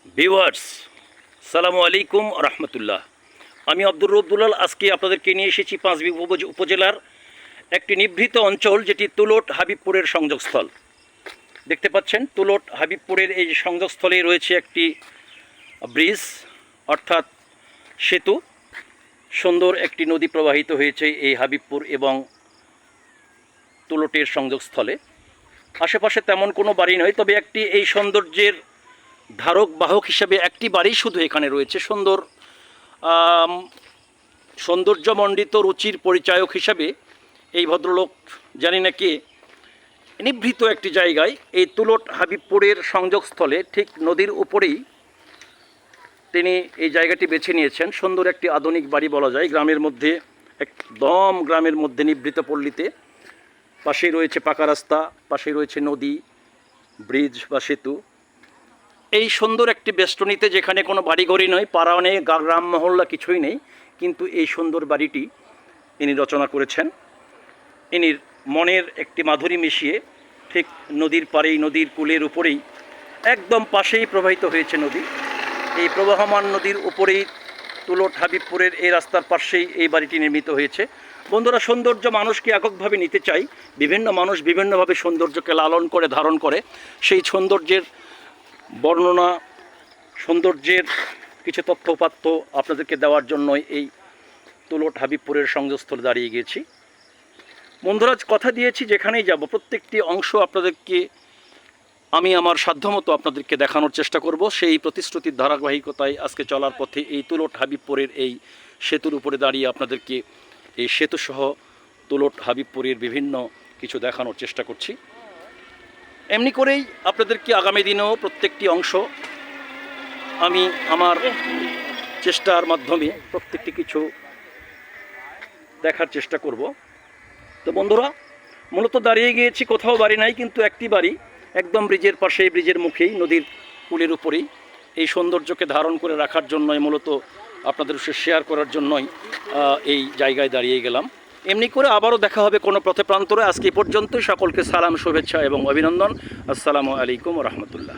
Viewers, সালামু আলাইকুম রহমতুল্লাহ। আমি আব্দুর রব্দুল্লাল আজকে আপনাদেরকে নিয়ে এসেছি পাঁচবিবি উপজেলার একটি নিভৃত অঞ্চল, যেটি তুলট হাবিবপুরের সংযোগস্থল। দেখতে পাচ্ছেন, তুলট হাবিবপুরের এই সংযোগস্থলে রয়েছে একটি ব্রিজ অর্থাৎ সেতু। সুন্দর একটি নদী প্রবাহিত হয়েছে এই হাবিবপুর এবং তুলটের সংযোগস্থলে। আশেপাশে তেমন কোনো বাড়ি নয়, তবে একটি এই সৌন্দর্যের ধারক বাহক হিসেবে একটি বাড়ি শুধু এখানে রয়েছে। সৌন্দর্যমণ্ডিত রুচির পরিচায়ক হিসাবে এই ভদ্রলোক, জানি না কে, নিভৃত একটি জায়গায় এই তুলট হাবিবপুরের সংযোগস্থলে ঠিক নদীর উপরেই তিনি এই জায়গাটি বেছে নিয়েছেন। সুন্দর একটি আধুনিক বাড়ি বলা যায়, গ্রামের মধ্যে, একদম গ্রামের মধ্যে নিভৃত পল্লীতে। পাশেই রয়েছে পাকা রাস্তা, পাশেই রয়েছে নদী, ব্রিজ বা সেতু। এই সুন্দর একটি বেষ্টনীতে, যেখানে কোনো বাড়িঘড়ি নয়, পাড়া নেই, গ্রাম মহল্লা কিছুই নেই, কিন্তু এই সুন্দর বাড়িটি ইনি রচনা করেছেন। ইনির মনের একটি মাধুরী মিশিয়ে ঠিক নদীর পাড়েই, নদীর কূলের উপরেই, একদম পাশেই প্রবাহিত হয়েছে নদী। এই প্রবাহমান নদীর উপরেই তুলট হাবিবপুরের এই রাস্তার পাশেই এই বাড়িটি নির্মিত হয়েছে। বন্ধুরা, সৌন্দর্য মানুষকে এককভাবে নিতে চাই। বিভিন্ন মানুষ বিভিন্নভাবে সৌন্দর্যকে লালন করে, ধারণ করে। সেই সৌন্দর্যের বর্ণনা, সৌন্দর্যের কিছু তথ্যপাত্য আপনাদেরকে দেওয়ার জন্যই এই তুলট হাবিবপুরের সংযোগস্থলে দাঁড়িয়ে গিয়েছি। বন্ধুরা, কথা দিয়েছি যেখানেই যাব প্রত্যেকটি অংশ আপনাদেরকে আমি আমার সাধ্যমতো আপনাদেরকে দেখানোর চেষ্টা করব। সেই প্রতিশ্রুতির ধারাবাহিকতায় আজকে চলার পথে এই তুলট হাবিবপুরের এই সেতুর উপরে দাঁড়িয়ে আপনাদেরকে এই সেতুসহ তুলট হাবিবপুরের বিভিন্ন কিছু দেখানোর চেষ্টা করছি। এমনি করেই আপনাদেরকে আগামী দিনেও প্রত্যেকটি অংশ আমি আমার চেষ্টার মাধ্যমে প্রত্যেকটি কিছু দেখার চেষ্টা করব। তো বন্ধুরা, মূলত দাঁড়িয়ে গিয়েছি, কোথাও বাড়ি নাই, কিন্তু একটি বাড়ি একদম ব্রিজের পাশে, ব্রিজের মুখেই, নদীর কূলের উপরেই। এই সৌন্দর্যকে ধারণ করে রাখার জন্যই, মূলত আপনাদের সাথে শেয়ার করার জন্যই এই জায়গায় দাঁড়িয়ে গেলাম। এমনি করে আবারও দেখা হবে কোনো পথে প্রান্তরে। আজকে পর্যন্তই সকলকে সালাম, শুভেচ্ছা এবং অভিনন্দন। আসসালামু আলাইকুম রহমতুল্লাহ।